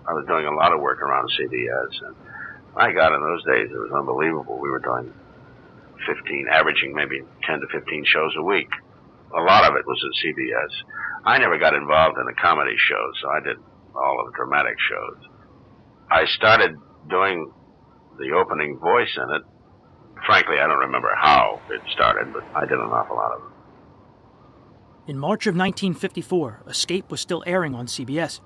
I was doing a lot of work around CBS, and my God, in those days, it was unbelievable. We were doing averaging maybe 10 to 15 shows a week. A lot of it was at CBS. I never got involved in the comedy shows, so I did all of the dramatic shows. I started doing the opening voice in it. Frankly, I don't remember how it started, but I did an awful lot of it. In March of 1954, Escape was still airing on CBS.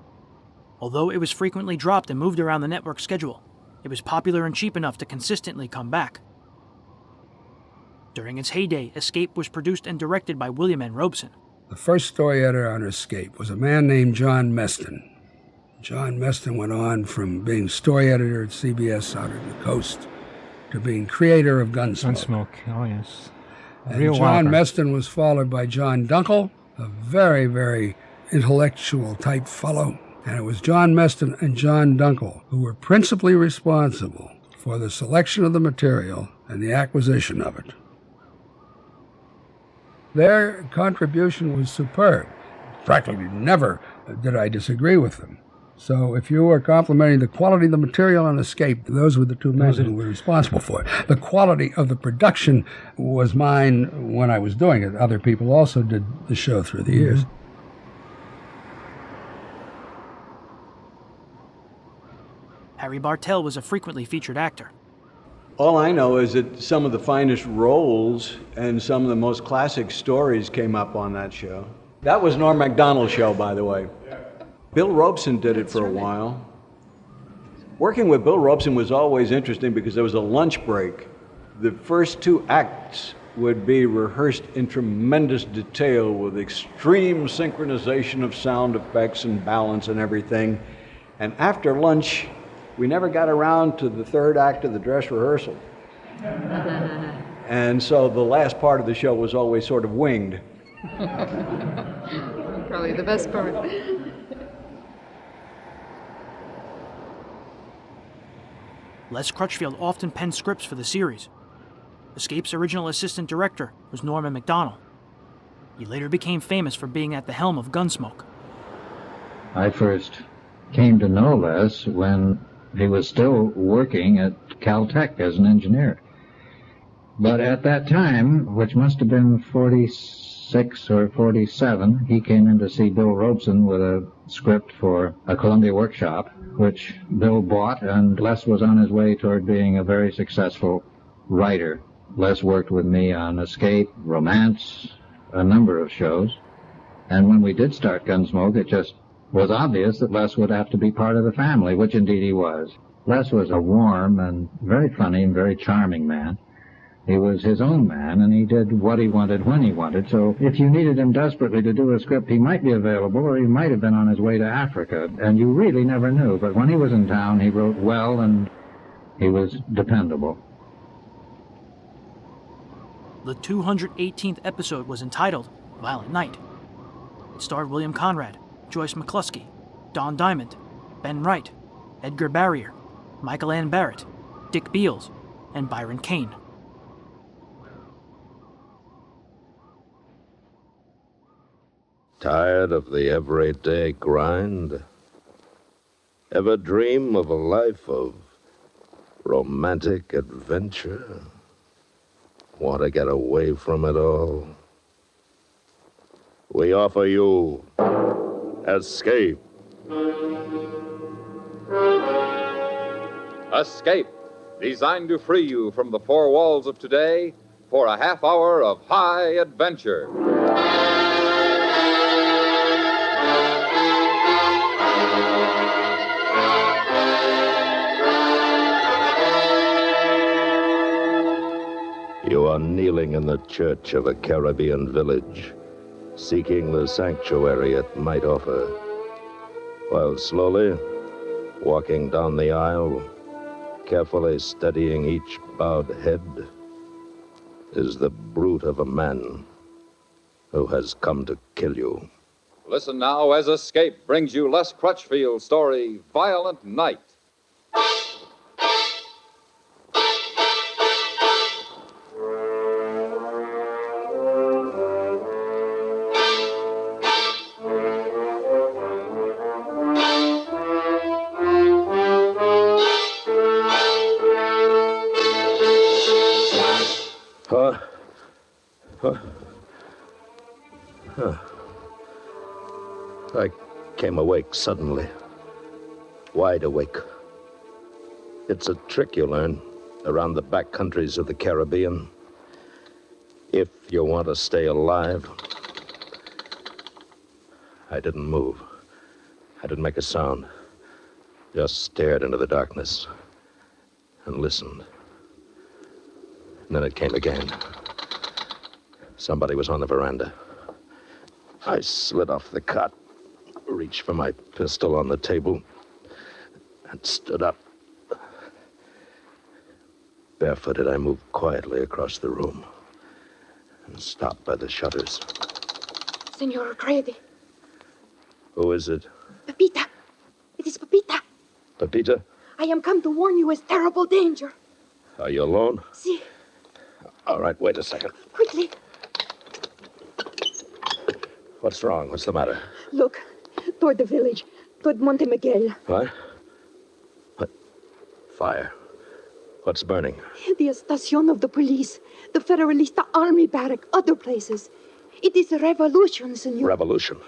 Although it was frequently dropped and moved around the network schedule, it was popular and cheap enough to consistently come back. During its heyday, Escape was produced and directed by William N. Robson. The first story editor on Escape was a man named John Meston. John Meston went on from being story editor at CBS out on the coast to being creator of Gunsmoke. Gunsmoke, oh yes. And John Meston was followed by John Dunkel, a very, very intellectual type fellow. And it was John Meston and John Dunkel who were principally responsible for the selection of the material and the acquisition of it. Their contribution was superb. Practically never did I disagree with them. So if you were complimenting the quality of the material on Escape, those were the two men who were responsible for it. The quality of the production was mine when I was doing it. Other people also did the show through the years. Harry Bartell was a frequently featured actor. All I know is that some of the finest roles and some of the most classic stories came up on that show. That was Norman Macdonnell's show, by the way. Bill Robson did it for a while. Working with Bill Robson was always interesting because there was a lunch break. The first two acts would be rehearsed in tremendous detail with extreme synchronization of sound effects and balance and everything. And after lunch, we never got around to the third act of the dress rehearsal. And so the last part of the show was always sort of winged. Probably the best part. Les Crutchfield often penned scripts for the series. Escape's original assistant director was Norman Macdonnell. He later became famous for being at the helm of Gunsmoke. I first came to know Les when he was still working at Caltech as an engineer. But at that time, which must have been 46 or 47, he came in to see Bill Robson with a script for a Columbia workshop, which Bill bought, and Les was on his way toward being a very successful writer. Les worked with me on Escape, Romance, a number of shows. And when we did start Gunsmoke, it just was obvious that Les would have to be part of the family, which indeed he was. Les was a warm and very funny and very charming man. He was his own man, and he did what he wanted when he wanted, so if you needed him desperately to do a script, he might be available, or he might have been on his way to Africa, and you really never knew. But when he was in town, he wrote well, and he was dependable. The 218th episode was entitled Violent Night. It starred William Conrad, Joyce McCluskey, Don Diamond, Ben Wright, Edgar Barrier, Ann Barrett, Dick Beals, and Byron Kane. Tired of the everyday grind? Ever dream of a life of romantic adventure? Want to get away from it all? We offer you Escape. Escape, designed to free you from the four walls of today for a half hour of high adventure. You are kneeling in the church of a Caribbean village, seeking the sanctuary it might offer, while slowly, walking down the aisle, carefully studying each bowed head, is the brute of a man who has come to kill you. Listen now as Escape brings you Les Crutchfield's story, Violent Night. Huh? Huh? Huh. I came awake suddenly. Wide awake. It's a trick you learn around the back countries of the Caribbean. If you want to stay alive. I didn't move. I didn't make a sound. Just stared into the darkness and listened. And then it came again. Somebody was on the veranda. I slid off the cot, reached for my pistol on the table, and stood up. Barefooted, I moved quietly across the room and stopped by the shutters. Senor O'Grady. Who is it? Pepita. It is Pepita. Pepita? I am come to warn you of terrible danger. Are you alone? See. All right, wait a second. Quickly. What's wrong? What's the matter? Look, toward the village, toward Monte Miguel. What? What? Fire. What's burning? The estacion of the police, the Federalista army barrack, other places. It is a revolution, senor. Revolution?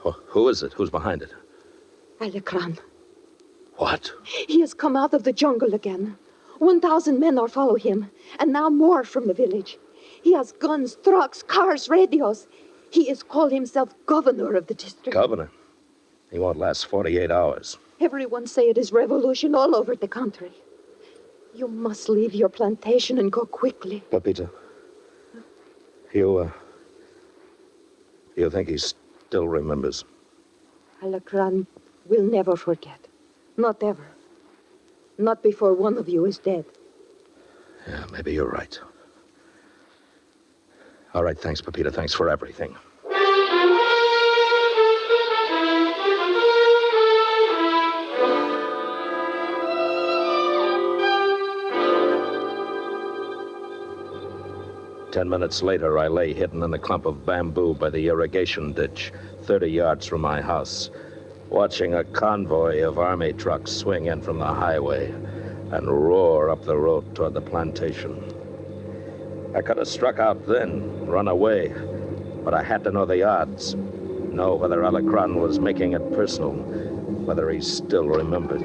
Who is it? Who's behind it? Alceran. What? He has come out of the jungle again. 1,000 men are follow him, and now more from the village. He has guns, trucks, cars, radios. He is called himself governor of the district. Governor? He won't last 48 hours. Everyone say it is revolution all over the country. You must leave your plantation and go quickly. Pepita, you think he still remembers? Alceran will never forget. Not ever. Not before one of you is dead. Yeah, maybe you're right. All right, thanks, Pepita. Thanks for everything. Ten minutes later, I lay hidden in a clump of bamboo by the irrigation ditch, 30 yards from my house, watching a convoy of army trucks swing in from the highway and roar up the road toward the plantation. I could have struck out then, run away, but I had to know the odds, know whether Alceran was making it personal, whether he still remembered.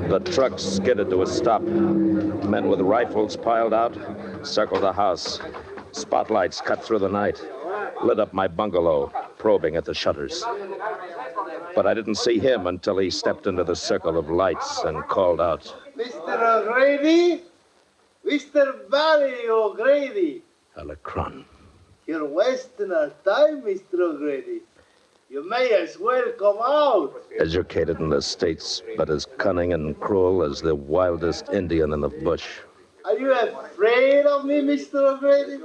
The truck skidded to a stop. Men with rifles piled out, circled the house. Spotlights cut through the night, lit up my bungalow, probing at the shutters. But I didn't see him until he stepped into the circle of lights and called out. Mr. O'Grady? Mr. Barry O'Grady. Alceran. You're wasting our time, Mr. O'Grady. You may as well come out. Educated in the States, but as cunning and cruel as the wildest Indian in the bush. Are you afraid of me, Mr. O'Grady?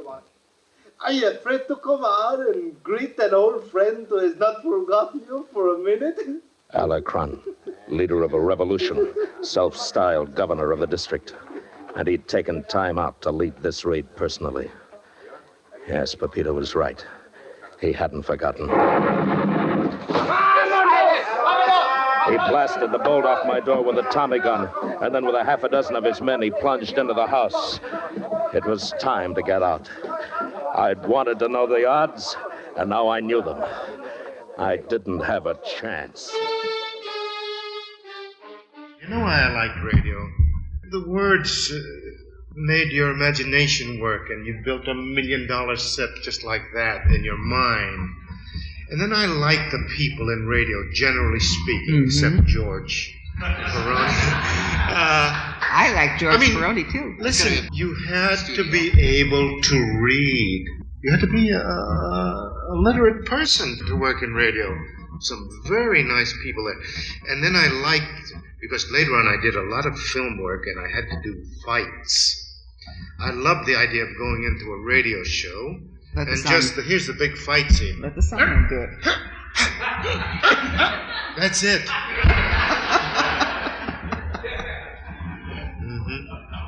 Are you afraid to come out and greet an old friend who has not forgotten you for a minute? Alceran, leader of a revolution, self-styled governor of the district. And he'd taken time out to lead this raid personally. Yes, Pepita was right. He hadn't forgotten. He blasted the bolt off my door with a Tommy gun, and then with a half a dozen of his men, he plunged into the house. It was time to get out. I'd wanted to know the odds, and now I knew them. I didn't have a chance. You know why I like radio? The words made your imagination work, and you built $1 million set just like that in your mind. And then I like the people in radio, generally speaking, except George Peroni. I like George Peroni, too. Listen, you had to be able to read. You had to be a literate person to work in radio. Some very nice people there. And then I liked, because later on I did a lot of film work and I had to do fights. I loved the idea of going into a radio show. Here's the big fight scene. Let the sound do it. That's it.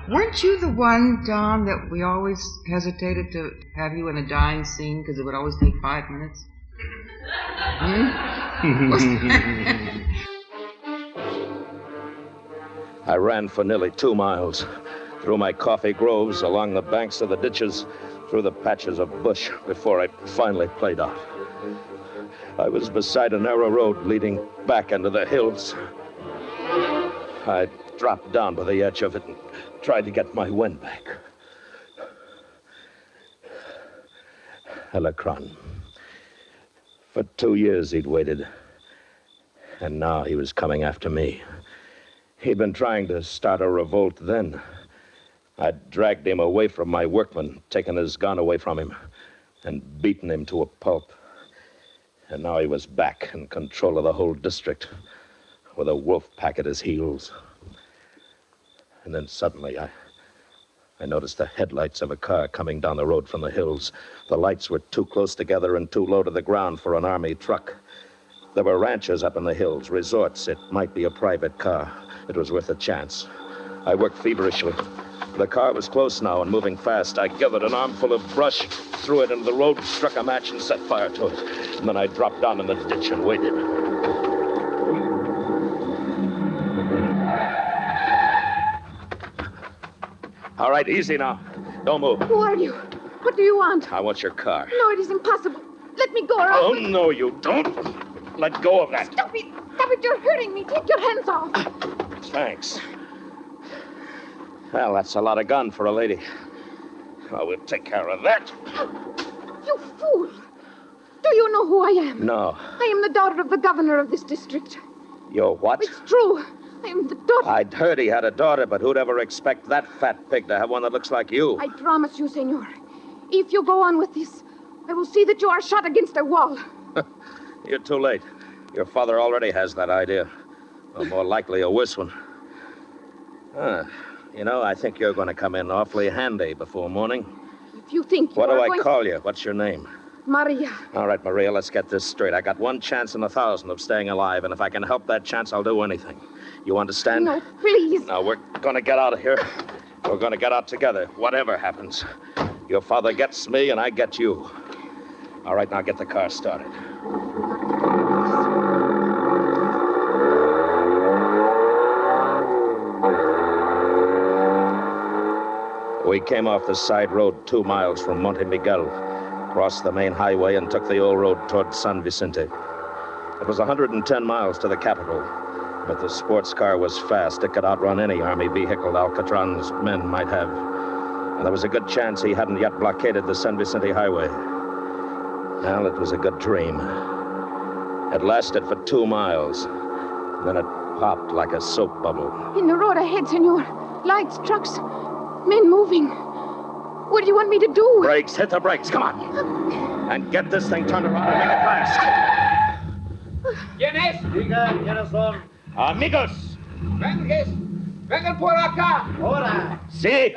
Weren't you the one, Don, that we always hesitated to have you in a dying scene because it would always take 5 minutes? I ran for nearly 2 miles, through my coffee groves, along the banks of the ditches, through the patches of bush, before I finally played out. I was beside a narrow road leading back into the hills. I dropped down by the edge of it and tried to get my wind back. Alceran. For 2 years he'd waited, and now he was coming after me. He'd been trying to start a revolt then. I'd dragged him away from my workmen, taken his gun away from him, and beaten him to a pulp. And now he was back in control of the whole district, with a wolf pack at his heels. And then suddenly I noticed the headlights of a car coming down the road from the hills. The lights were too close together and too low to the ground for an army truck. There were ranches up in the hills, resorts. It might be a private car. It was worth a chance. I worked feverishly. The car was close now and moving fast. I gathered an armful of brush, threw it into the road, struck a match, and set fire to it. And then I dropped down in the ditch and waited. All right, easy now. Don't move. Who are you? What do you want? I want your car. No, it is impossible. Let me go, or Oh, no, you don't. Let go of that. Stop it! Stop it! You're hurting me. Take your hands off. Thanks. Well, that's a lot of gun for a lady. Oh, we'll take care of that. You fool! Do you know who I am? No. I am the daughter of the governor of this district. You're what? It's true. I am the daughter. I'd heard he had a daughter, but who'd ever expect that fat pig to have one that looks like you? I promise you, senor, if you go on with this, I will see that you are shot against a wall. You're too late. Your father already has that idea. Or more likely, a worse one. You know, I think you're going to come in awfully handy before morning. If you think you What do are I going call you? What's your name? Maria. All right, Maria, let's get this straight. I got 1 chance in 1,000 of staying alive, and if I can help that chance, I'll do anything. You understand? No, please. Now, we're going to get out of here. We're going to get out together, whatever happens. Your father gets me, and I get you. All right, now get the car started. We came off the side road 2 miles from Monte Miguel, crossed the main highway, and took the old road toward San Vicente. It was 110 miles to the capital, but the sports car was fast. It could outrun any army vehicle Alceran's men might have. And there was a good chance he hadn't yet blockaded the San Vicente highway. Well, it was a good dream. It lasted for 2 miles. Then it popped like a soap bubble. In the road ahead, senor. Lights, trucks, men moving. What do you want me to do? Brakes, hit the brakes, come on. And get this thing turned around and make it fast. ¿Quién es? Diga, ¿quiénes son? Amigos. Vengan por acá. Ahora. Sí.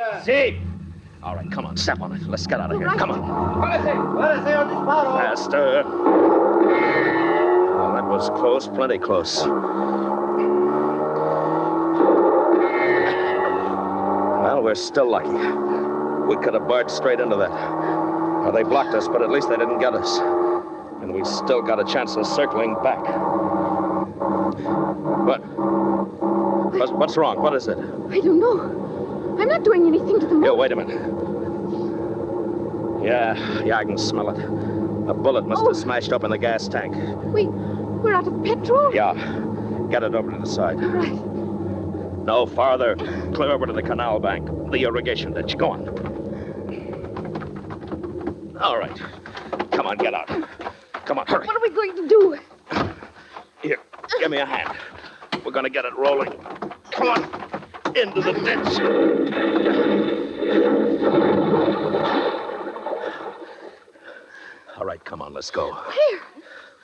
All right, come on, step on it. Let's get out of here. Come on. Párese o disparo. Faster. Well, that was close, plenty close. Well, we're still lucky. We could have barged straight into that. Well, they blocked us, but at least they didn't get us. And we still got a chance of circling back. What's wrong? What is it? I don't know. I'm not doing anything to the motor. Here, wait a minute. Yeah, I can smell it. A bullet must have smashed open the gas tank. We're out of petrol? Yeah. Get it over to the side. All right. No, farther. Clear over to the canal bank. The irrigation ditch. Go on. All right. Come on, get out. Come on, hurry. What are we going to do? Here, give me a hand. We're going to get it rolling. Come on. Into the ditch. All right, come on, let's go. Where?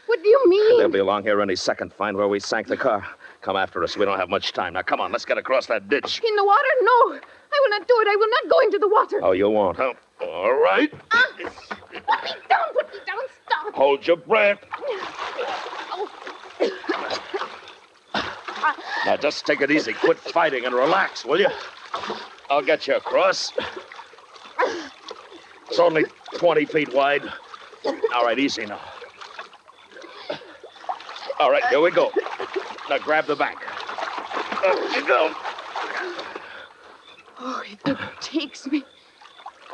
What do you mean? They'll be along here any second. Find where we sank the car. Come after us. We don't have much time. Now, come on, let's get across that ditch. In the water? No. I will not do it. I will not go into the water. Oh, you won't, huh? All right. Put me down. Put me down. Stop. Hold your breath. Oh. Now, just take it easy. Quit fighting and relax, will you? I'll get you across. It's only 20 feet wide. All right, easy now. All right, here we go. Now, grab the bank. Up you go. Oh, if it takes me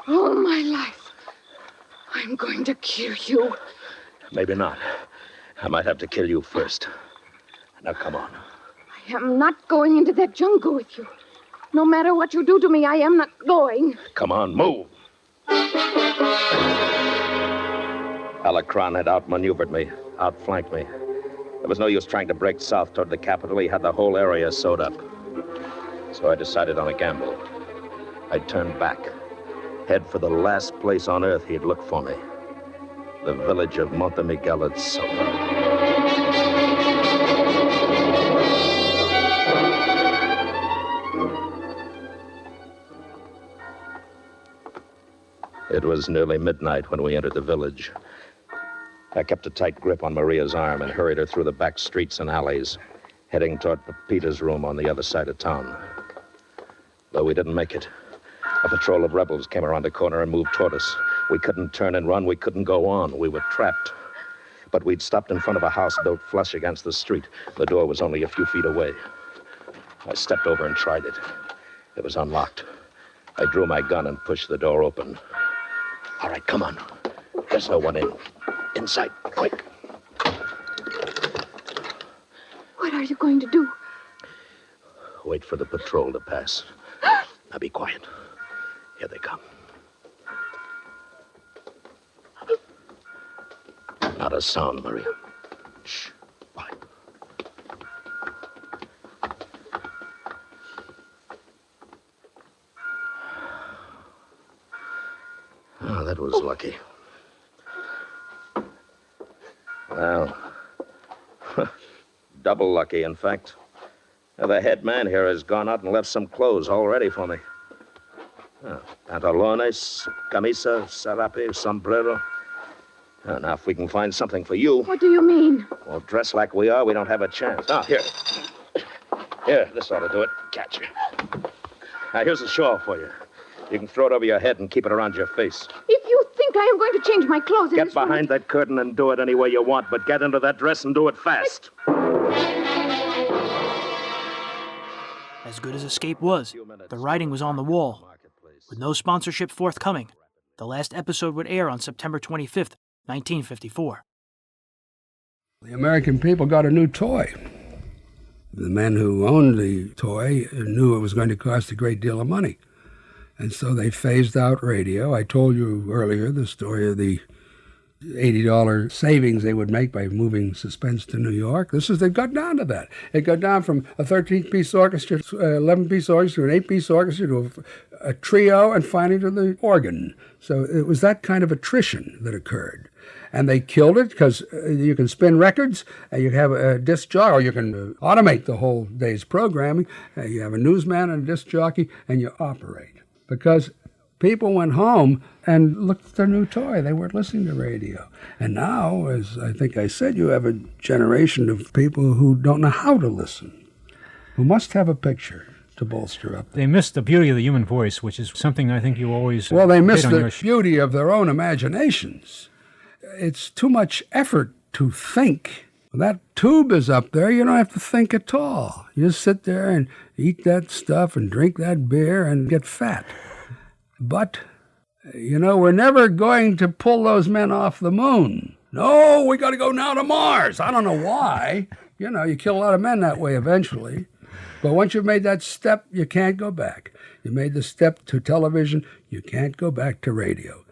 all my life, I'm going to kill you. Maybe not. I might have to kill you first. Now, come on. I am not going into that jungle with you. No matter what you do to me, I am not going. Come on, move. Alceran had outmaneuvered me, outflanked me. There was no use trying to break south toward the capital. He had the whole area sewed up. So I decided on a gamble. I'd turn back, head for the last place on earth he'd look for me. The village of Monte Miguel itself. It was nearly midnight when we entered the village. I kept a tight grip on Maria's arm and hurried her through the back streets and alleys, heading toward Pepita's room on the other side of town. Though we didn't make it, a patrol of rebels came around the corner and moved toward us. We couldn't turn and run. We couldn't go on. We were trapped. But we'd stopped in front of a house built flush against the street. The door was only a few feet away. I stepped over and tried it. It was unlocked. I drew my gun and pushed the door open. All right, come on. There's no one in. Inside, quick. What are you going to do? Wait for the patrol to pass. Now be quiet. Here they come. Not a sound, Maria. Shh. Quiet. Oh, that was lucky. Well, double lucky, in fact. The head man here has gone out and left some clothes all ready for me. Pantalones, camisa, sarape, sombrero. Now, if we can find something for you... What do you mean? Well, dressed like we are, we don't have a chance. Here. Here, this ought to do it. Catch you. Now, here's a shawl for you. You can throw it over your head and keep it around your face. If you think I am going to change my clothes... Get behind that curtain and do it any way you want, but get into that dress and do it fast. As good as escape was, the writing was on the wall. With no sponsorship forthcoming, the last episode would air on September 25th, 1954. The American people got a new toy. The men who owned the toy knew it was going to cost a great deal of money. And so they phased out radio. I told you earlier the story of the $80 savings they would make by moving Suspense to New York. It got down to that. It got down from a 13-piece orchestra, 11-piece orchestra, an 8-piece orchestra, to a trio, and finally to the organ. So it was that kind of attrition that occurred. And they killed it because you can spin records, and you have a disc jockey, or you can automate the whole day's programming. You have a newsman and a disc jockey, and you operate. Because people went home and looked at their new toy. They weren't listening to radio. And now, as I think I said, you have a generation of people who don't know how to listen, who must have a picture to bolster up. They miss the beauty of the human voice, which is something I think you always... Well, they miss the beauty of their own imaginations. It's too much effort to think. When that tube is up there, you don't have to think at all. You just sit there and eat that stuff and drink that beer and get fat. But, we're never going to pull those men off the moon. No, we got to go now to Mars. I don't know why. You kill a lot of men that way eventually. But once you've made that step, you can't go back. You made the step to television, you can't go back to radio.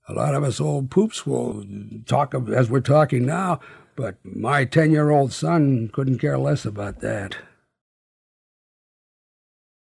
A lot of us old poops will talk as we're talking now, but my 10-year-old son couldn't care less about that.